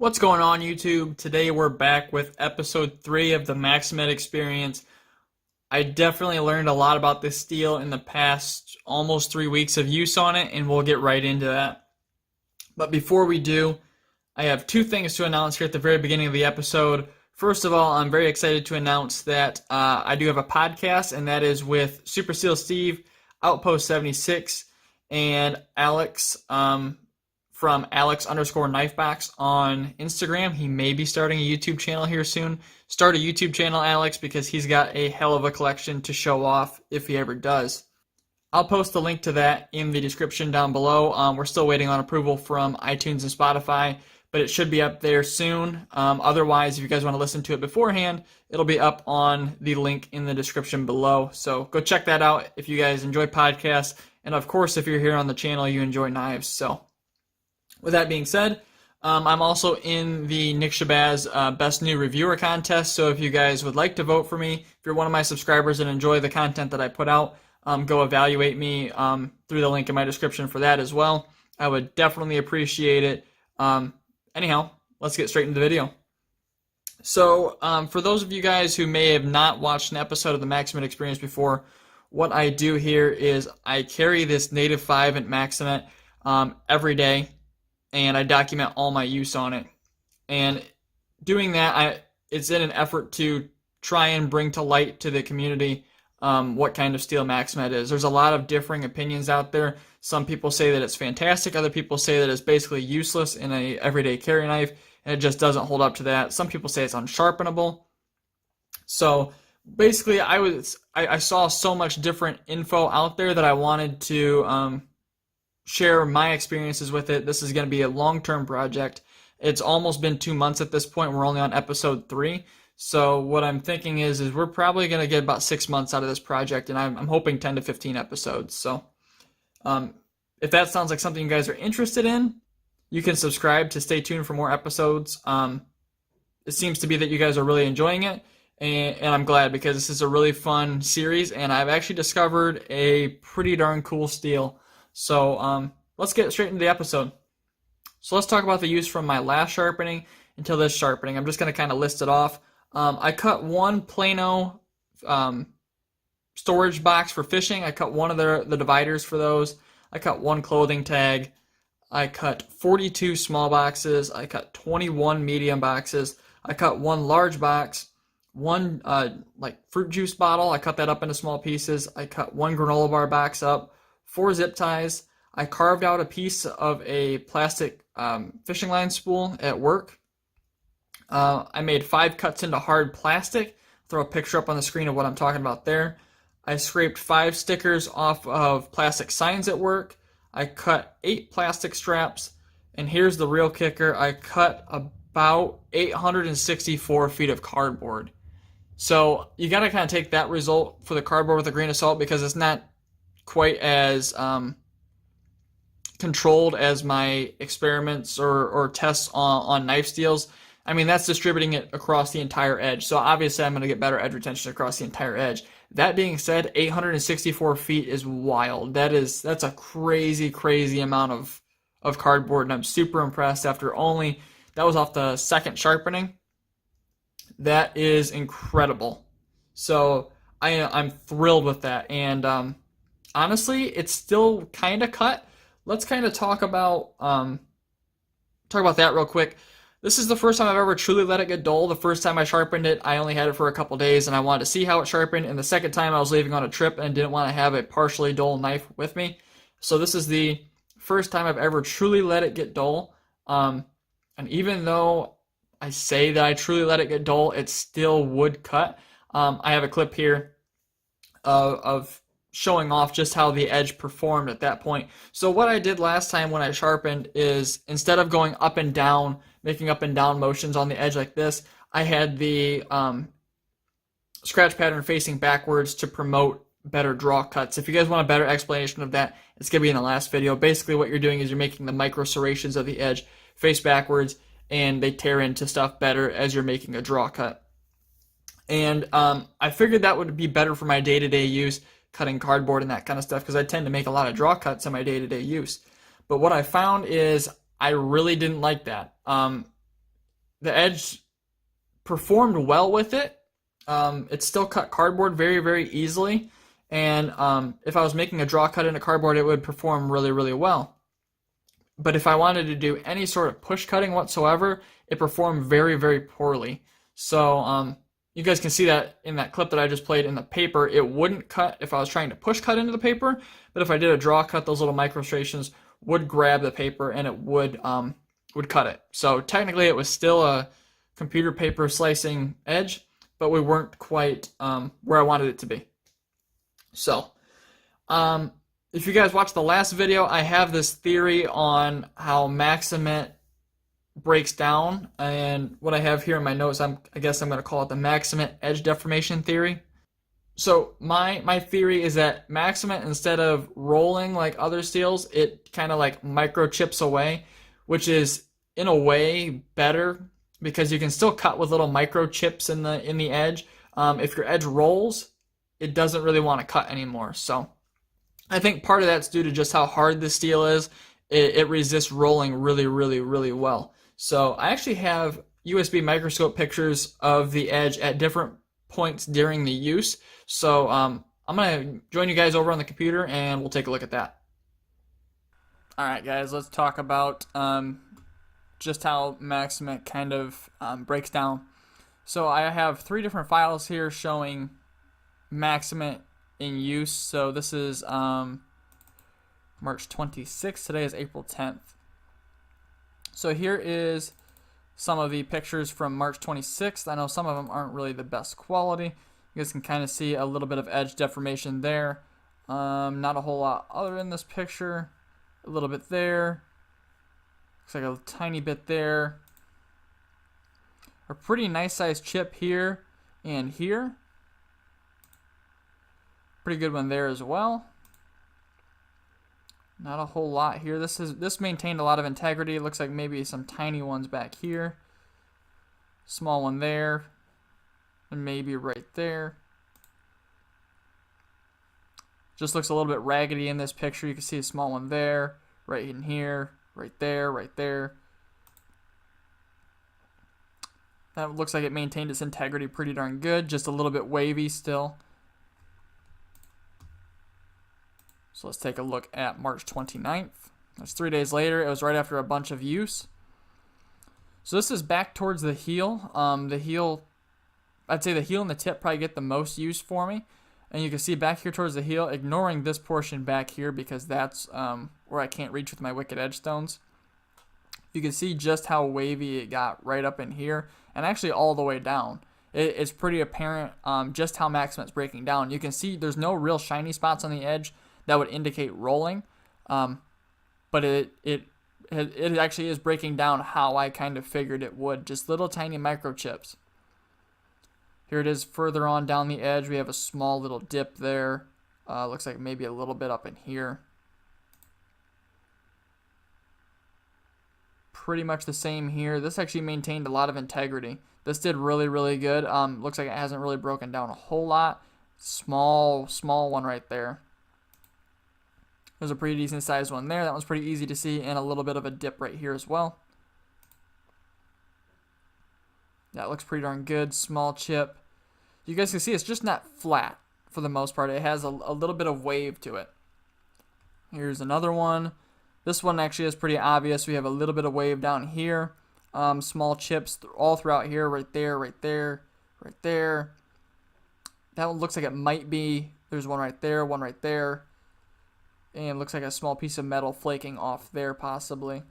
What's going on, YouTube? Today we're back with episode 3 of the Maxamet experience. I definitely learned a lot about this steel in the past almost 3 weeks of use on it, and we'll get right into that. But before we do, I have two things to announce here at the very beginning of the episode. First of all, I'm very excited to announce that I do have a podcast, and that is with Super Steel Steve, Outpost 76, and Alex from Alex_Knifebox on Instagram. He may be starting a YouTube channel here soon. Start a YouTube channel, Alex, because he's got a hell of a collection to show off if he ever does. I'll post the link to that in the description down below. We're still waiting on approval from iTunes and Spotify, but it should be up there soon. Otherwise, if you guys want to listen to it beforehand, it'll be up on the link in the description below. So go check that out if you guys enjoy podcasts. And of course, if you're here on the channel, you enjoy knives. So with that being said, I'm also in the Nick Shabazz Best New Reviewer contest, so if you guys would like to vote for me, if you're one of my subscribers and enjoy the content that I put out, go evaluate me through the link in my description for that as well. I would definitely appreciate it. Anyhow, let's get straight into the video. So for those of you guys who may have not watched an episode of the Maxamet experience before, what I do here is I carry this native 5 Maxamet every day, and I document all my use on it. And doing that, it's in an effort to try and bring to light to the community what kind of steel Maxamet is. There's a lot of differing opinions out there. Some people say that it's fantastic. Other people say that it's basically useless in a everyday carry knife, and it just doesn't hold up to that. Some people say it's unsharpenable. So basically, I saw so much different info out there that I wanted to share my experiences with it. This is going to be a long-term project. It's almost been 2 months at this point. We're only on episode 3. So what I'm thinking is we're probably going to get about 6 months out of this project, and I'm hoping 10 to 15 episodes. So if that sounds like something you guys are interested in, you can subscribe to stay tuned for more episodes. It seems to be that you guys are really enjoying it, and I'm glad, because this is a really fun series, and I've actually discovered a pretty darn cool steel. So let's get straight into the episode. So let's talk about the use from my last sharpening until this sharpening. I'm just going to kind of list it off. I cut one Plano storage box for fishing. I cut one of the dividers for those. I cut one clothing tag. I cut 42 small boxes. I cut 21 medium boxes. I cut one large box. One like fruit juice bottle. I cut that up into small pieces. I cut one granola bar box up. 4 zip ties. I carved out a piece of a plastic fishing line spool at work. I made 5 cuts into hard plastic. Throw a picture up on the screen of what I'm talking about there. I scraped 5 stickers off of plastic signs at work. I cut 8 plastic straps. And here's the real kicker. I cut about 864 feet of cardboard. So you got to kind of take that result for the cardboard with a grain of salt, because it's not quite as controlled as my experiments or tests on knife steels. I mean, that's distributing it across the entire edge. So obviously I'm going to get better edge retention across the entire edge. That being said, 864 feet is wild. That's a crazy amount of cardboard, and I'm super impressed after that was off the second sharpening. That is incredible. So I'm thrilled with that. And honestly, it's still kind of cut. Let's kind of talk about that real quick. This is the first time I've ever truly let it get dull. The first time I sharpened it, I only had it for a couple days, and I wanted to see how it sharpened. And the second time, I was leaving on a trip and didn't want to have a partially dull knife with me. So this is the first time I've ever truly let it get dull. And even though I say that I truly let it get dull, it still would cut. I have a clip here of showing off just how the edge performed at that point. So what I did last time when I sharpened is, instead of going up and down, making up and down motions on the edge like this, I had the scratch pattern facing backwards to promote better draw cuts. If you guys want a better explanation of that, it's going to be in the last video. Basically what you're doing is you're making the micro serrations of the edge face backwards, and they tear into stuff better as you're making a draw cut. And I figured that would be better for my day-to-day use, cutting cardboard and that kind of stuff, because I tend to make a lot of draw cuts in my day-to-day use. But what I found is I really didn't like that. the edge performed well with it. It still cut cardboard very, very easily. And if I was making a draw cut into cardboard, it would perform really, really well. But if I wanted to do any sort of push cutting whatsoever, it performed very, very poorly. So you guys can see that in that clip that I just played in the paper. It wouldn't cut if I was trying to push cut into the paper, but if I did a draw cut, those little micro striations would grab the paper and it would cut it. So technically it was still a computer paper slicing edge, but we weren't quite where I wanted it to be. So if you guys watched the last video, I have this theory on how Maxamet breaks down, and what I have here in my notes, I guess I'm going to call it the Maxamet edge deformation theory. So my theory is that Maxamet, instead of rolling like other steels, it kind of like microchips away, which is in a way better because you can still cut with little microchips in the edge. If your edge rolls, it doesn't really want to cut anymore. So I think part of that's due to just how hard the steel is. It resists rolling really, really, really well. So I actually have USB microscope pictures of the edge at different points during the use. So I'm going to join you guys over on the computer and we'll take a look at that. All right, guys, let's talk about just how Maxamet kind of breaks down. So I have 3 different files here showing Maxamet in use. So this is March 26th. Today is April 10th. So here is some of the pictures from March 26th. I know some of them aren't really the best quality. You guys can kind of see a little bit of edge deformation there. Not a whole lot other in this picture. A little bit there. Looks like a tiny bit there. A pretty nice sized chip here and here. Pretty good one there as well. Not a whole lot here. This maintained a lot of integrity. It looks like maybe some tiny ones back here. Small one there. And maybe right there. Just looks a little bit raggedy in this picture. You can see a small one there, right in here, right there, right there. That looks like it maintained its integrity pretty darn good. Just a little bit wavy still. So let's take a look at March 29th. That's 3 days later. It was right after a bunch of use. So this is back towards the heel. The heel, I'd say the heel and the tip probably get the most use for me. And you can see back here towards the heel, ignoring this portion back here because that's where I can't reach with my Wicked Edge stones. You can see just how wavy it got right up in here and actually all the way down. It's pretty apparent just how Maxamet's breaking down. You can see there's no real shiny spots on the edge that would indicate rolling, but it actually is breaking down how I kind of figured it would. Just little tiny microchips. Here it is further on down the edge. We have a small little dip there. Looks like maybe a little bit up in here. Pretty much the same here. This actually maintained a lot of integrity. This did really, really good. Looks like it hasn't really broken down a whole lot. Small one right there. There's a pretty decent sized one there. That one's pretty easy to see, and a little bit of a dip right here as well. That looks pretty darn good. Small chip. You guys can see it's just not flat for the most part. It has a little bit of wave to it. Here's another one. This one actually is pretty obvious. We have a little bit of wave down here. Small chips all throughout here. Right there, right there, right there. That one looks like it might be. There's one right there, one right there. And it looks like a small piece of metal flaking off there possibly.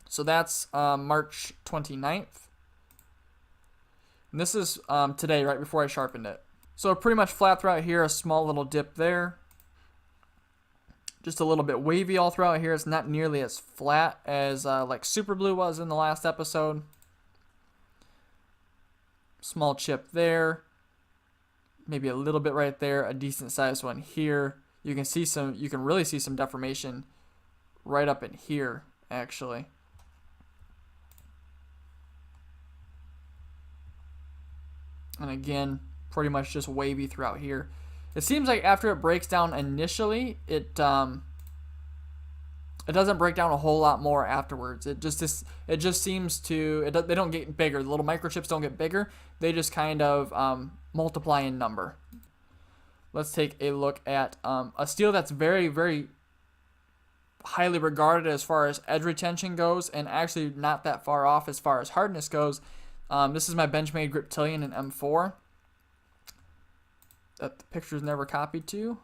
So that's March 29th. And this is today, right before I sharpened it. So pretty much flat throughout here, a small little dip there. Just a little bit wavy all throughout here. It's not nearly as flat as like Super Blue was in the last episode. Small chip there. Maybe a little bit right there. A decent sized one here. You can see some. You can really see some deformation right up in here, actually. And again, pretty much just wavy throughout here. It seems like after it breaks down initially, it it doesn't break down a whole lot more afterwards. It just seems to they don't get bigger. The little microchips don't get bigger. They just kind of multiply in number. Let's take a look at a steel that's very, very highly regarded as far as edge retention goes, and actually not that far off as far as hardness goes. This is my Benchmade Griptilian in M4 that the picture's never copied to.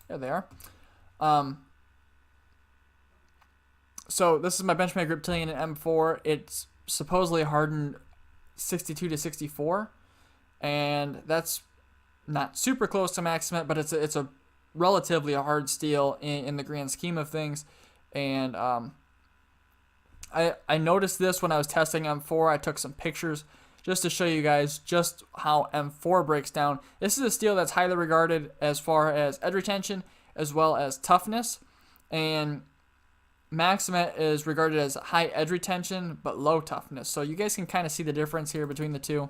There they are. So this is my Benchmade Griptilian in M4. It's supposedly hardened 62 to 64, and that's not super close to Maxamet, but it's a relatively hard steel in the grand scheme of things. And I noticed this when I was testing M4. I took some pictures just to show you guys just how M4 breaks down. This is a steel that's highly regarded as far as edge retention as well as toughness, and Maxamet is regarded as high edge retention but low toughness. So you guys can kind of see the difference here between the two.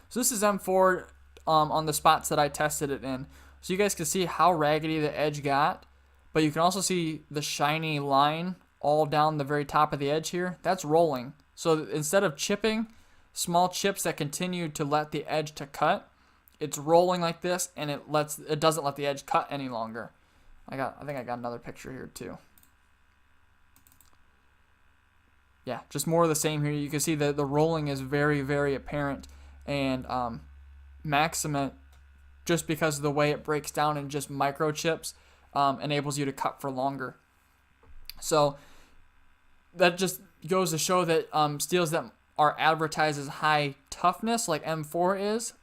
So this is M4 on the spots that I tested it in. So you guys can see how raggedy the edge got, but you can also see the shiny line all down the very top of the edge here. That's rolling. So instead of chipping, small chips that continue to let the edge to cut, it's rolling like this, and it doesn't let the edge cut any longer. I think I got another picture here too. Yeah, just more of the same here. You can see that the rolling is very, very apparent, and Maxamet, just because of the way it breaks down in just microchips, enables you to cut for longer. So that just goes to show that steels that are advertised as high toughness, like M4 is,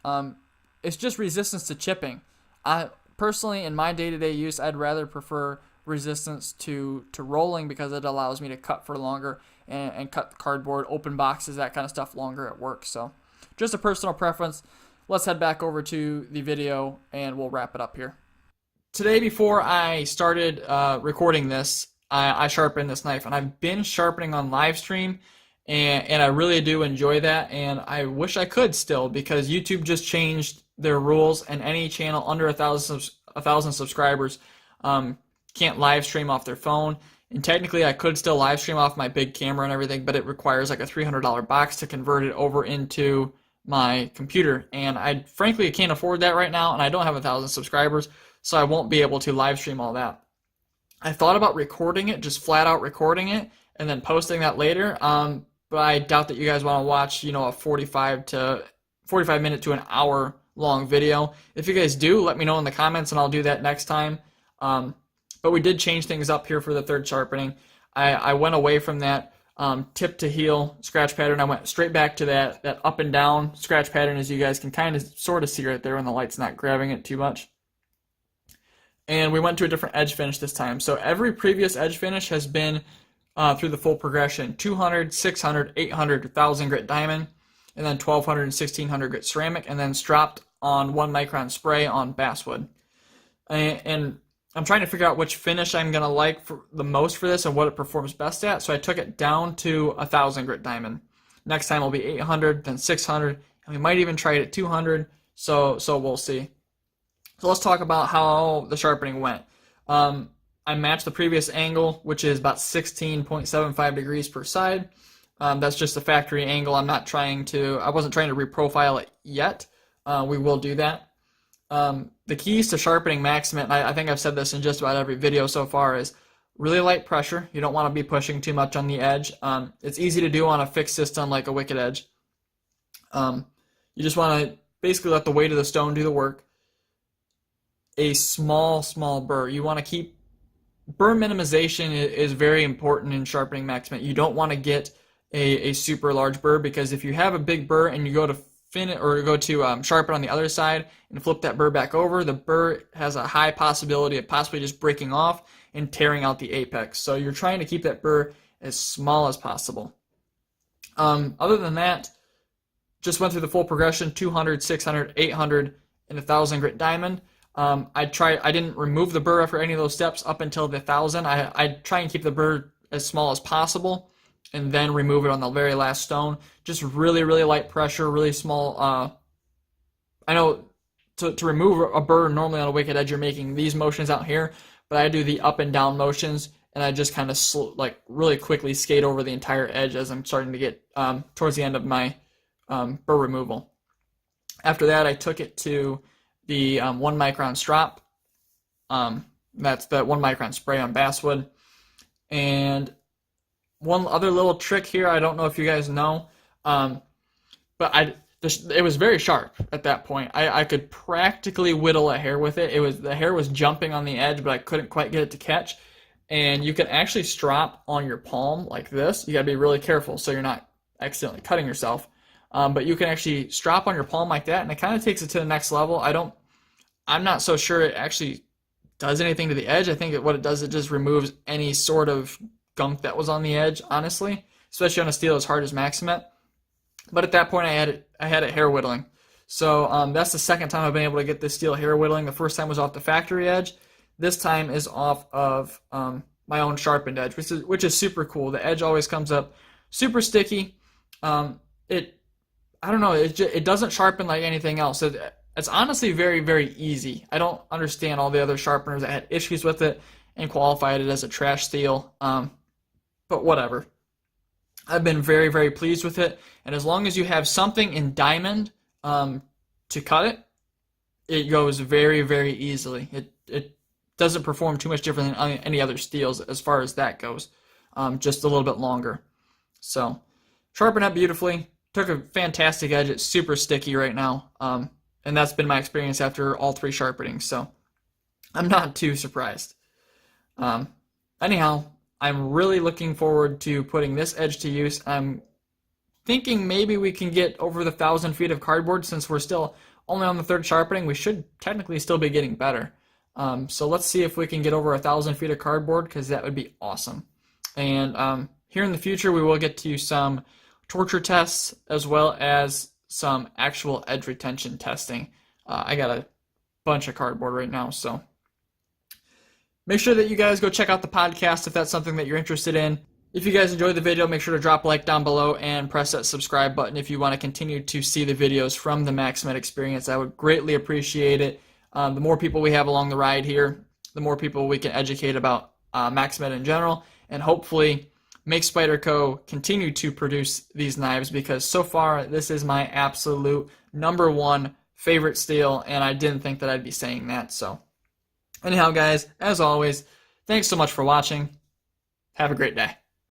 it's just resistance to chipping. I personally, in my day-to-day use, I'd rather prefer resistance to rolling because it allows me to cut for longer and cut cardboard, open boxes, that kind of stuff longer at work. So just a personal preference. Let's head back over to the video and we'll wrap it up here. Today, before I started recording this, I sharpened this knife, and I've been sharpening on live stream, and I really do enjoy that, and I wish I could still, because YouTube just changed their rules, and any channel under 1,000 subscribers can't live stream off their phone. And technically I could still live stream off my big camera and everything, but it requires like a $300 box to convert it over into my computer, and I frankly can't afford that right now, and I don't have 1,000 subscribers, so I won't be able to live stream all that. I thought about recording it, just flat out recording it, and then posting that later, but I doubt that you guys want to watch, a 45 minute to an hour long video. If you guys do, let me know in the comments, and I'll do that next time. But we did change things up here for the third sharpening. I went away from that tip to heel scratch pattern. I went straight back to that up and down scratch pattern, as you guys can kind of sort of see right there when the light's not grabbing it too much. And we went to a different edge finish this time. So every previous edge finish has been through the full progression: 200, 600, 800, 1,000 grit diamond, and then 1,200 and 1,600 grit ceramic, and then stropped on 1 micron spray on basswood. And I'm trying to figure out which finish I'm going to like the most for this and what it performs best at. So I took it down to 1,000 grit diamond. Next time will be 800, then 600, and we might even try it at 200. So we'll see. So let's talk about how the sharpening went. I matched the previous angle, which is about 16.75 degrees per side. That's just the factory angle. I wasn't trying to reprofile it yet. We will do that. The keys to sharpening Maxamet, and I think I've said this in just about every video so far, is really light pressure. You don't want to be pushing too much on the edge. It's easy to do on a fixed system like a Wicked Edge. You just want to basically let the weight of the stone do the work. A small burr. You want to keep burr minimization is very important in sharpening Maxamet. You don't want to get a super large burr, because if you have a big burr and you go to sharpen on the other side and flip that burr back over, the burr has a high possibility of possibly just breaking off and tearing out the apex. So you're trying to keep that burr as small as possible. Other than that, just went through the full progression: 200, 600, 800, and 1,000 grit diamond. I didn't remove the burr after any of those steps up until the 1,000. I try and keep the burr as small as possible, and then remove it on the very last stone. Just really, really light pressure, really small. I know to remove a burr normally on a Wicked Edge, you're making these motions out here, but I do the up and down motions, and I just kind of like really quickly skate over the entire edge as I'm starting to get towards the end of my burr removal. After that, I took it to the 1 micron strop. That's the 1 micron spray on basswood. And one other little trick here, I don't know if you guys know, but it was very sharp at that point. I could practically whittle a hair with it. The hair was jumping on the edge, but I couldn't quite get it to catch. And you can actually strop on your palm like this. You gotta be really careful so you're not accidentally cutting yourself. But you can actually strop on your palm like that, and it kind of takes it to the next level. I'm not so sure it actually does anything to the edge. I think what it does, it just removes any sort of gunk that was on the edge, honestly, especially on a steel as hard as Maxamet. But at that point, I had it hair whittling. So that's the second time I've been able to get this steel hair whittling. The first time was off the factory edge. This time is off of my own sharpened edge, which is super cool. The edge always comes up super sticky. I don't know, it doesn't sharpen like anything else. It's honestly very, very easy. I don't understand all the other sharpeners that had issues with it and qualified it as a trash steel. But whatever. I've been very, very pleased with it. And as long as you have something in diamond to cut it, it goes very, very easily. It doesn't perform too much different than any other steels as far as that goes. Just a little bit longer. So, sharpen up beautifully. Took a fantastic edge. It's super sticky right now. And that's been my experience after all 3 sharpenings. So, I'm not too surprised. Anyhow, I'm really looking forward to putting this edge to use. I'm thinking maybe we can get over the 1,000 feet of cardboard. Since we're still only on the 3rd sharpening, we should technically still be getting better. So let's see if we can get over 1,000 feet of cardboard, because that would be awesome. And here in the future, we will get to some torture tests as well as some actual edge retention testing. I got a bunch of cardboard right now, so make sure that you guys go check out the podcast if that's something that you're interested in. If you guys enjoyed the video, make sure to drop a like down below and press that subscribe button if you want to continue to see the videos from the Maxamet experience. I would greatly appreciate it. The more people we have along the ride here, the more people we can educate about Maxamet in general, and hopefully make Spyderco continue to produce these knives, because so far this is my absolute #1 favorite steel, and I didn't think that I'd be saying that. So anyhow, guys, as always, thanks so much for watching. Have a great day.